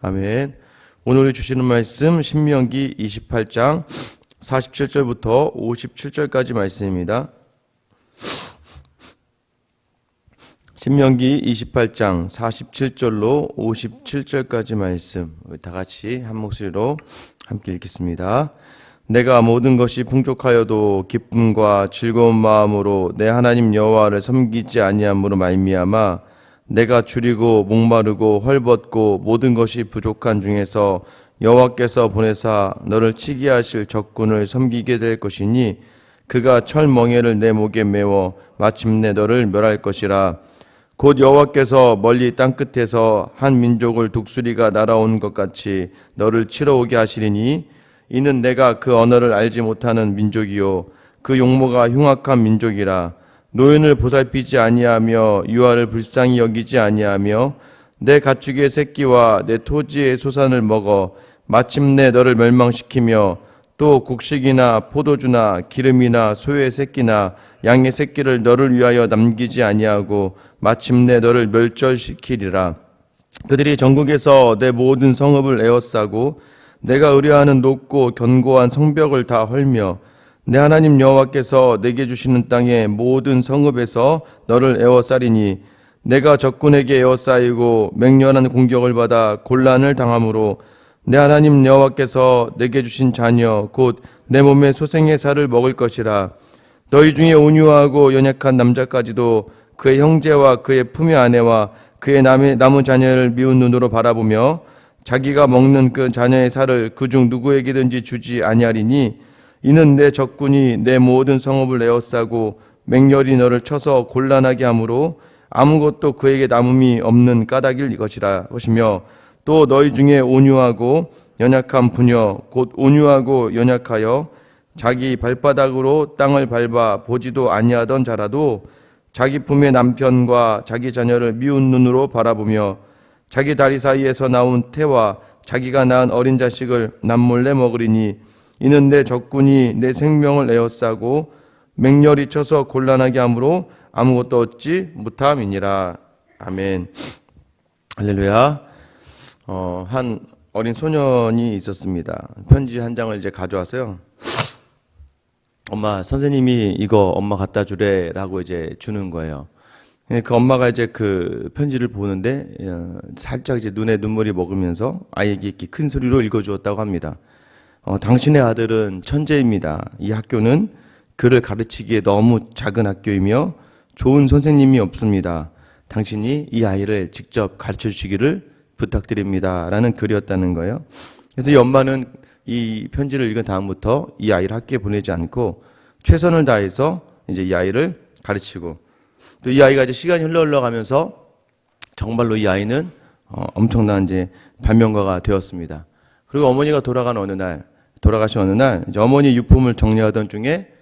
아멘. 오늘 주시는 말씀 신명기 28장 47절부터 57절까지 말씀입니다. 신명기 28장 47절로 57절까지 말씀 다 같이 한 목소리로 함께 읽겠습니다. 내가 모든 것이 풍족하여도 기쁨과 즐거운 마음으로 내 하나님 여호와를 섬기지 아니함으로 말미암아 내가 줄이고 목마르고 헐벗고 모든 것이 부족한 중에서 여호와께서 보내사 너를 치게 하실 적군을 섬기게 될 것이니 그가 철멍에를 내 목에 메워 마침내 너를 멸할 것이라. 곧 여호와께서 멀리 땅끝에서 한 민족을 독수리가 날아온 것 같이 너를 치러 오게 하시리니 이는 내가 그 언어를 알지 못하는 민족이요 그 용모가 흉악한 민족이라. 노인을 보살피지 아니하며 유아를 불쌍히 여기지 아니하며 내 가축의 새끼와 내 토지의 소산을 먹어 마침내 너를 멸망시키며 또 곡식이나 포도주나 기름이나 소의 새끼나 양의 새끼를 너를 위하여 남기지 아니하고 마침내 너를 멸절시키리라. 그들이 전국에서 내 모든 성읍을 에워싸고 내가 의뢰하는 높고 견고한 성벽을 다 헐며 내 하나님 여호와께서 내게 주시는 땅의 모든 성읍에서 너를 에워싸리니 내가 적군에게 에워싸이고 맹렬한 공격을 받아 곤란을 당함으로 내 하나님 여호와께서 내게 주신 자녀 곧 내 몸의 소생의 살을 먹을 것이라. 너희 중에 온유하고 연약한 남자까지도 그의 형제와 그의 품의 아내와 그의 남은 자녀를 미운 눈으로 바라보며 자기가 먹는 그 자녀의 살을 그중 누구에게든지 주지 아니하리니 이는 내 적군이 내 모든 성읍을 에워싸고 맹렬히 너를 쳐서 곤란하게 하므로 아무것도 그에게 남음이 없는 까닭일 것이며 또 너희 중에 온유하고 연약한 부녀 곧 온유하고 연약하여 자기 발바닥으로 땅을 밟아 보지도 아니하던 자라도 자기 품의 남편과 자기 자녀를 미운 눈으로 바라보며 자기 다리 사이에서 나온 태와 자기가 낳은 어린 자식을 남몰래 먹으리니 이는 내 적군이 내 생명을 에워싸고 맹렬히 쳐서 곤란하게 함으로 아무것도 얻지 못함이니라. 아멘. 할렐루야. 한 어린 소년이 있었습니다. 편지 한 장을 이제 가져왔어요. 엄마, 선생님이 이거 엄마 갖다 주래라고 이제 주는 거예요. 그 엄마가 이제 그 편지를 보는데 살짝 이제 눈에 눈물이 머금면서 아이에게 이렇게 큰 소리로 읽어주었다고 합니다. 당신의 아들은 천재입니다. 이 학교는 그를 가르치기에 너무 작은 학교이며 좋은 선생님이 없습니다. 당신이 이 아이를 직접 가르쳐 주시기를 부탁드립니다. 라는 글이었다는 거예요. 그래서 이 엄마는 이 편지를 읽은 다음부터 이 아이를 학교에 보내지 않고 최선을 다해서 이제 이 아이를 가르치고 또 이 아이가 이제 시간이 흘러가면서 정말로 이 아이는 엄청난 이제 발명가가 되었습니다. 그리고 어머니가 돌아가신 어느 날 이제 어머니 유품을 정리하던 중에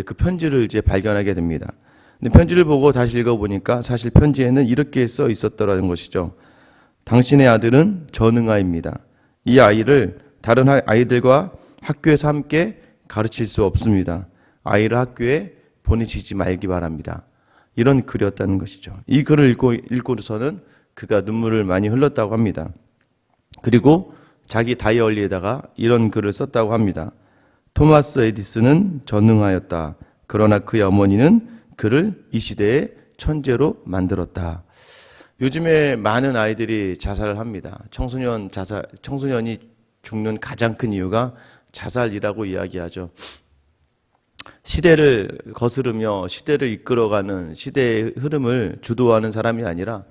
그 편지를 이제 발견하게 됩니다. 근데 편지를 보고 다시 읽어보니까 사실 편지에는 이렇게 써 있었더라는 것이죠. 당신의 아들은 전응아입니다. 이 아이를 다른 아이들과 학교에서 함께 가르칠 수 없습니다. 아이를 학교에 보내시지 말기 바랍니다. 이런 글이었다는 것이죠. 이 글을 읽고서는 그가 눈물을 많이 흘렸다고 합니다. 그리고 자기 다이어리에다가 이런 글을 썼다고 합니다. 토마스 에디슨은 전능하였다. 그러나 그의 어머니는 그를 이 시대의 천재로 만들었다. 요즘에 많은 아이들이 자살을 합니다. 청소년이 죽는 가장 큰 이유가 자살이라고 이야기하죠. 시대를 거스르며 시대를 이끌어가는 시대의 흐름을 주도하는 사람이 아니라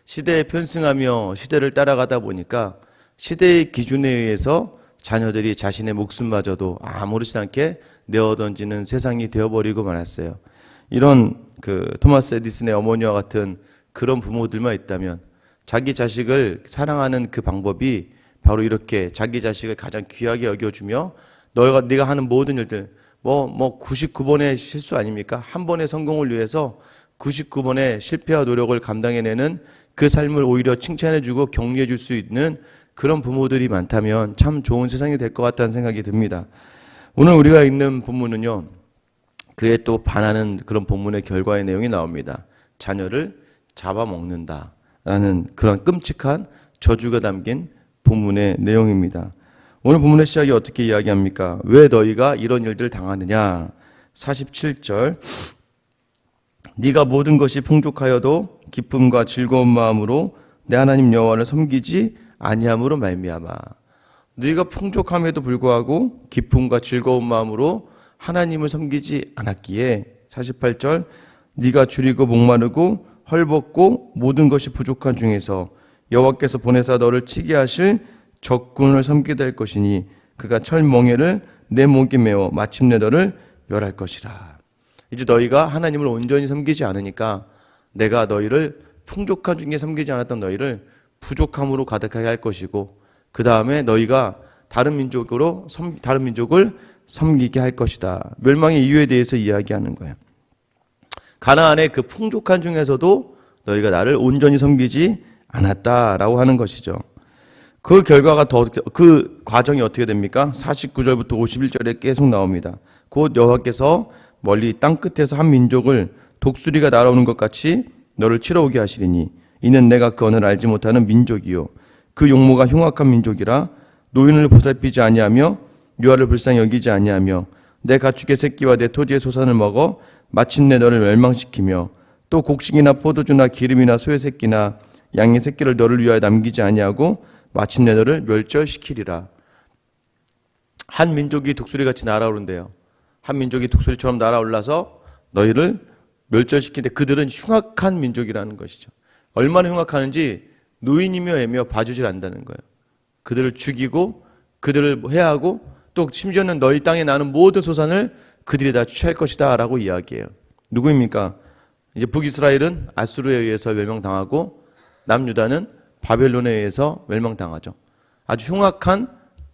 시대에 편승하며 시대를 따라가다 보니까 시대의 기준에 의해서 자녀들이 자신의 목숨마저도 아무렇지 않게 내어던지는 세상이 되어버리고 말았어요. 이런 토마스 에디슨의 어머니와 같은 그런 부모들만 있다면 자기 자식을 사랑하는 그 방법이 바로 이렇게 자기 자식을 가장 귀하게 여겨주며 네가 하는 모든 일들 99번의 실수 아닙니까? 한 번의 성공을 위해서 99번의 실패와 노력을 감당해내는 그 삶을 오히려 칭찬해주고 격려해줄 수 있는 그런 부모들이 많다면 참 좋은 세상이 될 것 같다는 생각이 듭니다. 오늘 우리가 읽는 본문은요, 그에 또 반하는 그런 본문의 결과의 내용이 나옵니다. 자녀를 잡아먹는다라는 그런 끔찍한 저주가 담긴 본문의 내용입니다. 오늘 본문의 시작이 어떻게 이야기합니까? 왜 너희가 이런 일들을 당하느냐? 47절 네가 모든 것이 풍족하여도 기쁨과 즐거운 마음으로 내 하나님 여호와를 섬기지 아니함으로 말미암아. 너희가 풍족함에도 불구하고 기쁨과 즐거운 마음으로 하나님을 섬기지 않았기에 48절 네가 줄이고 목마르고 헐벗고 모든 것이 부족한 중에서 여호와께서 보내사 너를 치게 하실 적군을 섬기게 될 것이니 그가 철멍에를 내 목에 메어 마침내 너를 멸할 것이라. 이제 너희가 하나님을 온전히 섬기지 않으니까 내가 너희를 풍족한 중에 섬기지 않았던 너희를 부족함으로 가득하게 할 것이고 그 다음에 너희가 다른 민족을 섬기게 할 것이다. 멸망의 이유에 대해서 이야기하는 거예요. 가나안의 그 풍족한 중에서도 너희가 나를 온전히 섬기지 않았다라고 하는 것이죠. 그 결과가 그 과정이 어떻게 됩니까? 49절부터 51절에 계속 나옵니다. 곧 여호와께서 멀리 땅 끝에서 한 민족을 독수리가 날아오는 것 같이 너를 치러 오게 하시리니 이는 내가 그 언어를 알지 못하는 민족이요 그 용모가 흉악한 민족이라 노인을 보살피지 아니하며 유아를 불쌍히 여기지 아니하며 내 가축의 새끼와 내 토지의 소산을 먹어 마침내 너를 멸망시키며 또 곡식이나 포도주나 기름이나 소의 새끼나 양의 새끼를 너를 위하여 남기지 아니하고 마침내 너를 멸절시키리라. 한 민족이 독수리같이 날아오른대요. 한 민족이 독수리처럼 날아올라서 너희를 멸절시키는데 그들은 흉악한 민족이라는 것이죠. 얼마나 흉악하는지 노인이며 애며 봐주질 않는다는 거예요. 그들을 죽이고 그들을 해하고 또 심지어는 너희 땅에 나는 모든 소산을 그들이 다 취할 것이다 라고 이야기해요. 누구입니까? 이제 북이스라엘은 아수르에 의해서 멸망당하고 남유다는 바벨론에 의해서 멸망당하죠. 아주 흉악한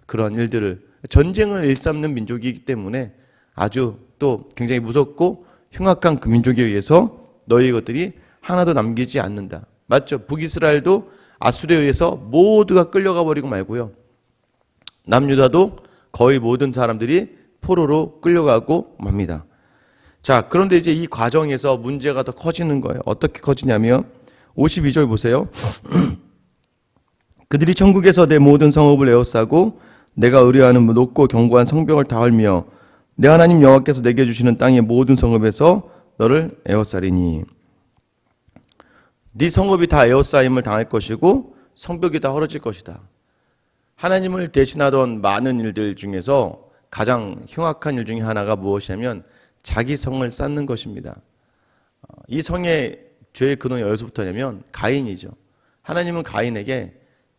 그런 일들을 전쟁을 일삼는 민족이기 때문에 아주 또 굉장히 무섭고 흉악한 그 민족에 의해서 너희 것들이 하나도 남기지 않는다. 맞죠? 북이스라엘도 아수르에 의해서 모두가 끌려가 버리고 말고요. 남유다도 거의 모든 사람들이 포로로 끌려가고 맙니다. 자, 그런데 이제 이 과정에서 문제가 더 커지는 거예요. 어떻게 커지냐면 52절 보세요. 그들이 천국에서 내 모든 성읍을 에워싸고 내가 의뢰하는 높고 견고한 성벽을 다 헐며 내 하나님 여호와께서 내게 주시는 땅의 모든 성읍에서 너를 에워싸리니 네 성읍이 다 에워싸임을 당할 것이고 성벽이 다 헐어질 것이다. 하나님을 대신하던 많은 일들 중에서 가장 흉악한 일 중에 하나가 무엇이냐면 자기 성을 쌓는 것입니다. 이 성의 죄의 근원이 어디서부터냐면 가인이죠. 하나님은 가인에게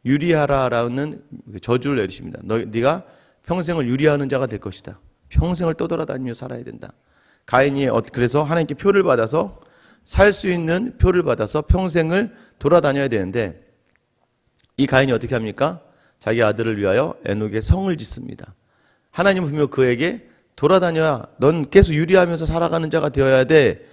유리하라라는 저주를 내리십니다. 네가 평생을 유리하는 자가 될 것이다. 평생을 떠돌아다니며 살아야 된다. 가인이 그래서 하나님께 표를 받아서 살 수 있는 표를 받아서 평생을 돌아다녀야 되는데 이 가인이 어떻게 합니까? 자기 아들을 위하여 에녹의 성을 짓습니다. 하나님은 분명 그에게 돌아다녀야 넌 계속 유리하면서 살아가는 자가 되어야 돼.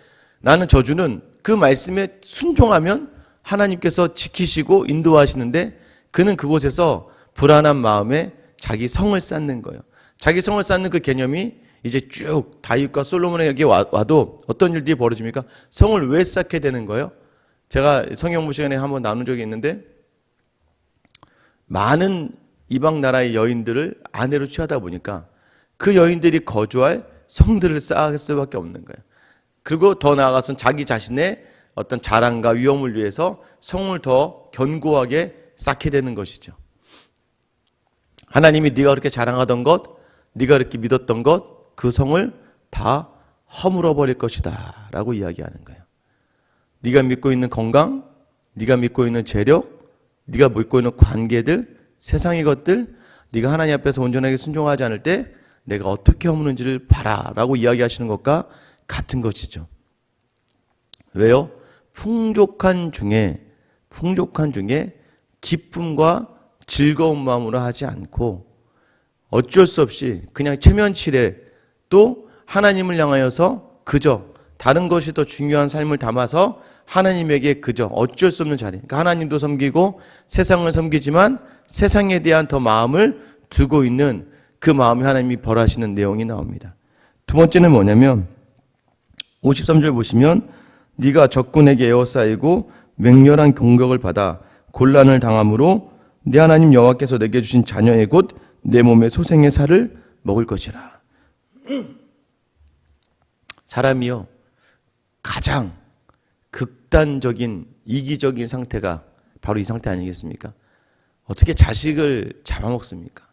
라는 저주는 그 말씀에 순종하면 하나님께서 지키시고 인도하시는데 그는 그곳에서 불안한 마음에 자기 성을 쌓는 거예요. 자기 성을 쌓는 그 개념이 이제 쭉 다윗과 솔로몬에게 와도 어떤 일들이 벌어집니까? 성을 왜 쌓게 되는 거예요? 제가 성경부 시간에 한번 나눈 적이 있는데 많은 이방 나라의 여인들을 아내로 취하다 보니까 그 여인들이 거주할 성들을 쌓을 수밖에 없는 거예요. 그리고 더 나아가서는 자기 자신의 어떤 자랑과 위엄을 위해서 성을 더 견고하게 쌓게 되는 것이죠. 하나님이 네가 그렇게 자랑하던 것, 네가 그렇게 믿었던 것, 그 성을 다 허물어 버릴 것이다 라고 이야기하는 거예요. 네가 믿고 있는 건강, 네가 믿고 있는 재력, 네가 믿고 있는 관계들, 세상의 것들, 네가 하나님 앞에서 온전하게 순종하지 않을 때 내가 어떻게 허무는지를 봐라 라고 이야기하시는 것과 같은 것이죠. 왜요? 풍족한 중에 기쁨과 즐거운 마음으로 하지 않고 어쩔 수 없이 그냥 체면치레 또 하나님을 향하여서 그저 다른 것이 더 중요한 삶을 담아서 하나님에게 그저 어쩔 수 없는 자리. 그러니까 하나님도 섬기고 세상을 섬기지만 세상에 대한 더 마음을 두고 있는 그 마음이 하나님이 벌하시는 내용이 나옵니다. 두 번째는 뭐냐면 53절 보시면 네가 적군에게 에워싸이고 맹렬한 공격을 받아 곤란을 당함으로 내 하나님 여호와께서 내게 주신 자녀의 곧 내 몸의 소생의 살을 먹을 것이라. 사람이요, 가장 극단적인 이기적인 상태가 바로 이 상태 아니겠습니까? 어떻게 자식을 잡아먹습니까?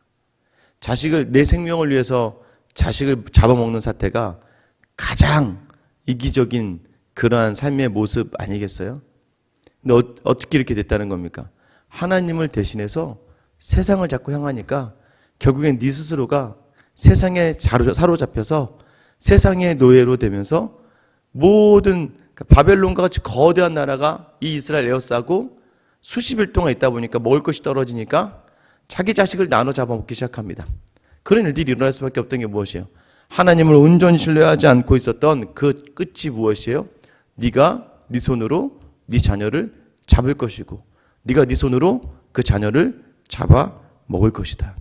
자식을, 내 생명을 위해서 자식을 잡아먹는 사태가 가장 이기적인 그러한 삶의 모습 아니겠어요? 근데 어떻게 이렇게 됐다는 겁니까? 하나님을 대신해서 세상을 자꾸 향하니까 결국엔 네 스스로가 세상에 사로잡혀서 세상의 노예로 되면서 모든 바벨론과 같이 거대한 나라가 이 이스라엘 에워싸고 수십일 동안 있다 보니까 먹을 것이 떨어지니까 자기 자식을 나눠 잡아먹기 시작합니다. 그런 일들이 일어날 수밖에 없던 게 무엇이에요? 하나님을 온전히 신뢰하지 않고 있었던 그 끝이 무엇이에요? 네가 네 손으로 네 자녀를 잡을 것이고 네가 네 손으로 그 자녀를 잡아 먹을 것이다.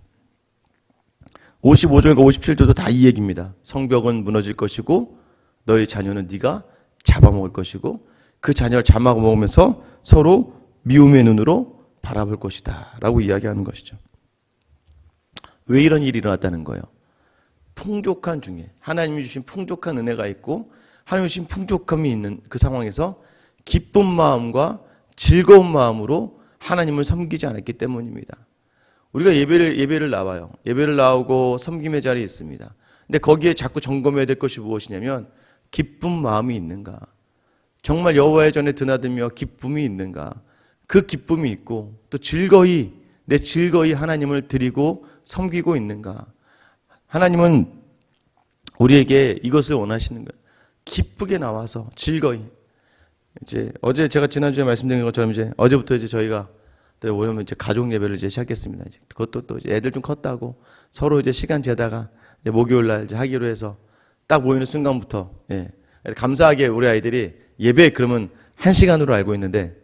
55절과 57절도 다 이 얘기입니다. 성벽은 무너질 것이고 너의 자녀는 네가 잡아먹을 것이고 그 자녀를 잡아먹으면서 서로 미움의 눈으로 바라볼 것이다 라고 이야기하는 것이죠. 왜 이런 일이 일어났다는 거예요? 풍족한 중에 하나님이 주신 풍족한 은혜가 있고 하나님이 주신 풍족함이 있는 그 상황에서 기쁜 마음과 즐거운 마음으로 하나님을 섬기지 않았기 때문입니다. 우리가 예배를 나와요. 예배를 나오고 섬김의 자리에 있습니다. 근데 거기에 자꾸 점검해야 될 것이 무엇이냐면 기쁜 마음이 있는가? 정말 여호와의 전에 드나들며 기쁨이 있는가? 그 기쁨이 있고 또 즐거이 하나님을 드리고 섬기고 있는가? 하나님은 우리에게 이것을 원하시는 거예요. 기쁘게 나와서 즐거이. 이제 어제 제가 지난주에 말씀드린 것처럼 이제 어제부터 이제 저희가 또 오려면 이제 가족 예배를 이제 시작했습니다. 이제 그것도 또 이제 애들 좀 컸다고 서로 이제 시간 재다가 이제 목요일 날 이제 하기로 해서 딱 모이는 순간부터 감사하게 우리 아이들이 예배 그러면 1시간으로 알고 있는데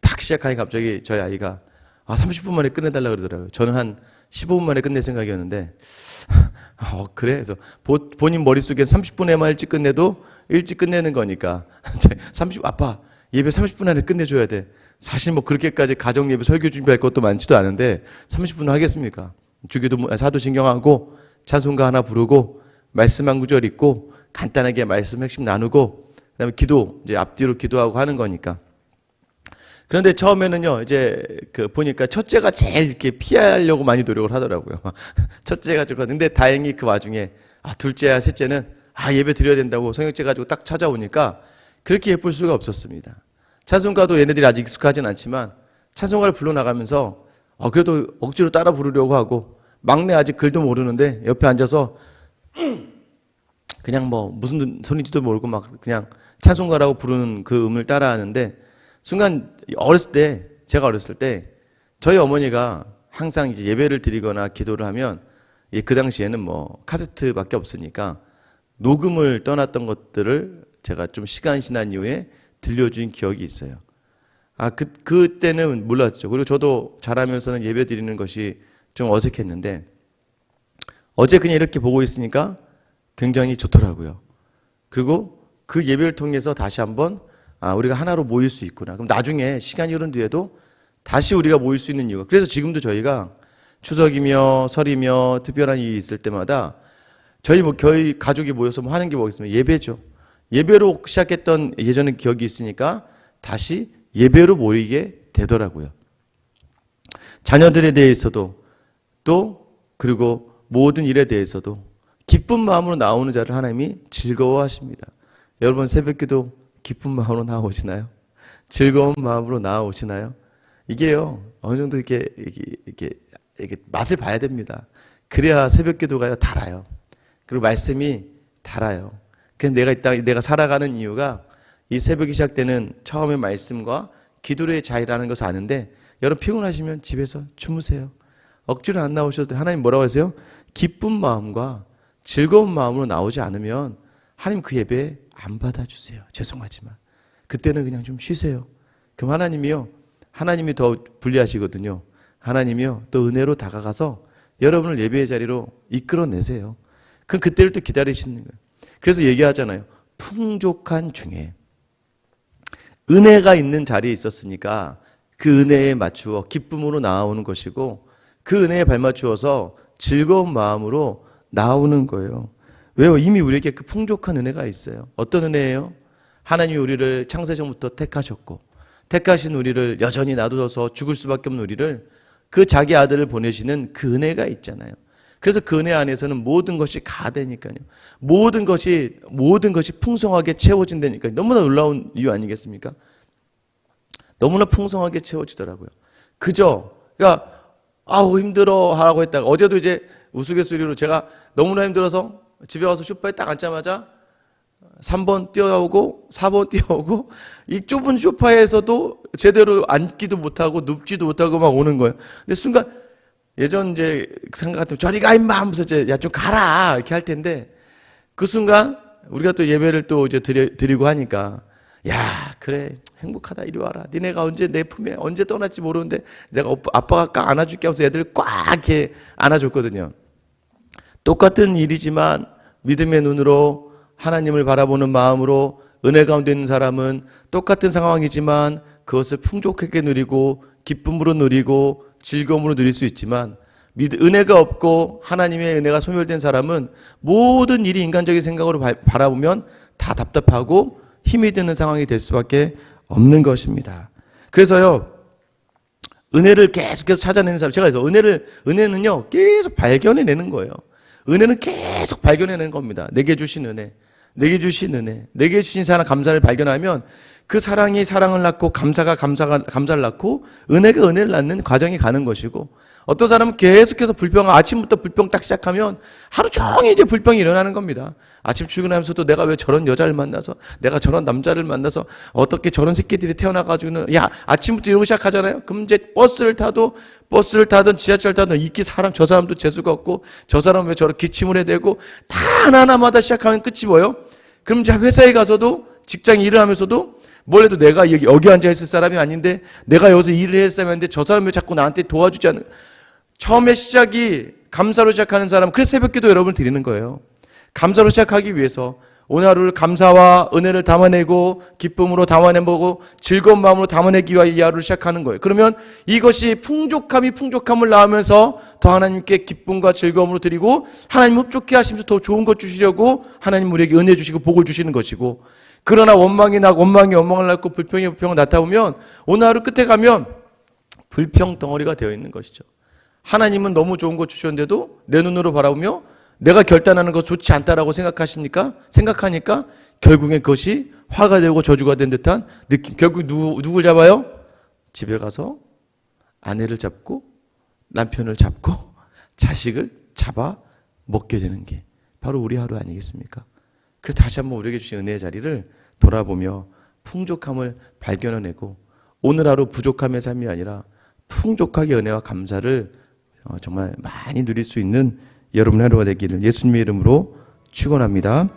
딱 시작하니 갑자기 저희 아이가 30분 만에 끝내달라 그러더라고요. 저는 한 15분 만에 끝낼 생각이었는데 그래? 그래서 본인 머릿속에 30분에만 일찍 끝내도 일찍 끝내는 거니까 아빠 예배 30분 안에 끝내줘야 돼. 사실 뭐 그렇게까지 가정 예배 설교 준비할 것도 많지도 않은데 30분 하겠습니까? 주기도 사도신경하고 찬송가 하나 부르고 말씀 한 구절 읽고 간단하게 말씀 핵심 나누고 그다음에 기도 이제 앞뒤로 기도하고 하는 거니까. 그런데 처음에는요, 이제 보니까 첫째가 제일 이렇게 피하려고 많이 노력을 하더라고요. 첫째가 근데 다행히 그 와중에 둘째야 셋째는 예배 드려야 된다고 성역제 가지고 딱 찾아오니까 그렇게 예쁠 수가 없었습니다. 찬송가도 얘네들이 아직 익숙하진 않지만 찬송가를 불러나가면서 그래도 억지로 따라 부르려고 하고 막내 아직 글도 모르는데 옆에 앉아서 그냥 뭐 무슨 소리인지도 모르고 막 그냥 찬송가라고 부르는 그 음을 따라하는데 순간 제가 어렸을 때 저희 어머니가 항상 이제 예배를 드리거나 기도를 하면 그 당시에는 뭐 카세트밖에 없으니까 녹음을 떠났던 것들을 제가 좀 시간이 지난 이후에 들려준 기억이 있어요. 그때는 몰랐죠. 그리고 저도 자라면서는 예배 드리는 것이 좀 어색했는데 어제 그냥 이렇게 보고 있으니까 굉장히 좋더라고요. 그리고 그 예배를 통해서 다시 한번 우리가 하나로 모일 수 있구나. 그럼 나중에 시간이 흐른 뒤에도 다시 우리가 모일 수 있는 이유가. 그래서 지금도 저희가 추석이며 설이며 특별한 일이 있을 때마다 저희 가족이 모여서 뭐 하는 게 뭐겠습니까? 예배죠. 예배로 시작했던 예전의 기억이 있으니까 다시 예배로 모이게 되더라고요. 자녀들에 대해서도 또 그리고 모든 일에 대해서도 기쁜 마음으로 나오는 자를 하나님이 즐거워하십니다. 여러분 새벽기도 기쁜 마음으로 나오시나요? 즐거운 마음으로 나오시나요? 이게요 어느 정도 이렇게 맛을 봐야 됩니다. 그래야 새벽기도가 달아요. 그리고 말씀이 달아요. 그래서 내가 살아가는 이유가 이 새벽이 시작되는 처음의 말씀과 기도의 자리라는 것을 아는데 여러분 피곤하시면 집에서 주무세요. 억지로 안 나오셔도 돼. 하나님 뭐라고 하세요? 기쁜 마음과 즐거운 마음으로 나오지 않으면 하나님 그 예배 안 받아주세요. 죄송하지만 그때는 그냥 좀 쉬세요. 그럼 하나님이 더 불리하시거든요. 하나님이요 또 은혜로 다가가서 여러분을 예배의 자리로 이끌어내세요. 그럼 그때를 또 기다리시는 거예요. 그래서 얘기하잖아요. 풍족한 중에 은혜가 있는 자리에 있었으니까 그 은혜에 맞추어 기쁨으로 나아오는 것이고 그 은혜에 발맞추어서 즐거운 마음으로 나오는 거예요. 왜요? 이미 우리에게 그 풍족한 은혜가 있어요. 어떤 은혜예요? 하나님이 우리를 창세전부터 택하셨고 택하신 우리를 여전히 놔두어서 죽을 수밖에 없는 우리를 그 자기 아들을 보내시는 그 은혜가 있잖아요. 그래서 그 은혜 안에서는 모든 것이 가되니까요. 모든 것이 풍성하게 채워진다니까요. 너무나 놀라운 이유 아니겠습니까? 너무나 풍성하게 채워지더라고요. 그러니까 아우 힘들어 하라고 했다가 어제도 이제 우스갯소리로 제가 너무나 힘들어서 집에 와서 소파에 딱 앉자마자 3번 뛰어오고 4번 뛰어오고 이 좁은 소파에서도 제대로 앉기도 못하고 눕지도 못하고 막 오는 거예요. 근데 순간 예전 이제 생각 같으면 저리 가 임마 하면서 이제 야 좀 가라 이렇게 할 텐데 그 순간 우리가 또 예배를 또 이제 드리고 하니까 야 그래 행복하다 이리 와라 니네가 언제 내 품에 언제 떠날지 모르는데 내가 아빠가 꽉 안아줄게 하면서 애들 꽉 이렇게 안아줬거든요. 똑같은 일이지만 믿음의 눈으로 하나님을 바라보는 마음으로 은혜 가운데 있는 사람은 똑같은 상황이지만 그것을 풍족하게 누리고 기쁨으로 누리고 즐거움으로 누릴 수 있지만 은혜가 없고 하나님의 은혜가 소멸된 사람은 모든 일이 인간적인 생각으로 바라보면 다 답답하고 힘이 드는 상황이 될 수밖에 없는 것입니다. 그래서요 은혜를 계속해서 찾아내는 사람, 제가 그래서 은혜는요 계속 발견해내는 거예요. 은혜는 계속 발견해내는 겁니다. 내게 주신 은혜, 내게 주신 은혜, 내게 주신 사랑 감사를 발견하면 그 사랑이 사랑을 낳고 감사가 감사를 낳고 은혜가 은혜를 낳는 과정이 가는 것이고 어떤 사람은 계속해서 아침부터 불평 딱 시작하면 하루 종일 이제 불평이 일어나는 겁니다. 아침 출근하면서도 내가 왜 저런 여자를 만나서 내가 저런 남자를 만나서 어떻게 저런 새끼들이 태어나가지고는 야 아침부터 이러고 시작하잖아요. 그럼 이제 버스를 타든 지하철 타든 저 사람도 재수가 없고 저 사람은 왜 저렇게 기침을 해야 되고 다 하나하나마다 시작하면 끝이 뭐예요? 그럼 이제 회사에 가서도 직장 일을 하면서도 뭘 해도 내가 여기 앉아 있을 사람이 아닌데 내가 여기서 일을 해야 할 사람이 아닌데 저 사람이 왜 자꾸 나한테 도와주지 않는 처음에 시작이 감사로 시작하는 사람 그래서 새벽기도 여러분을 드리는 거예요. 감사로 시작하기 위해서 오늘 하루를 감사와 은혜를 담아내고 기쁨으로 담아내보고 즐거운 마음으로 담아내기 위하여 이 하루를 시작하는 거예요. 그러면 이것이 풍족함을 낳으면서 더 하나님께 기쁨과 즐거움으로 드리고 하나님 흡족해 하시면서 더 좋은 것 주시려고 하나님 우리에게 은혜 주시고 복을 주시는 것이고 그러나 원망을 낳고 불평이 불평을 낳다 보면 오늘 하루 끝에 가면 불평 덩어리가 되어 있는 것이죠. 하나님은 너무 좋은 것 주셨는데도 내 눈으로 바라보며 내가 결단하는 것 좋지 않다라고 생각하니까 결국엔 그것이 화가 되고 저주가 된 듯한 느낌. 결국 누굴 잡아요? 집에 가서 아내를 잡고 남편을 잡고 자식을 잡아 먹게 되는 게 바로 우리 하루 아니겠습니까? 그래서 다시 한번 우리에게 주신 은혜의 자리를 돌아보며 풍족함을 발견해내고 오늘 하루 부족함의 삶이 아니라 풍족하게 은혜와 감사를 정말 많이 누릴 수 있는 여러분의 하루가 되기를 예수님의 이름으로 축원합니다.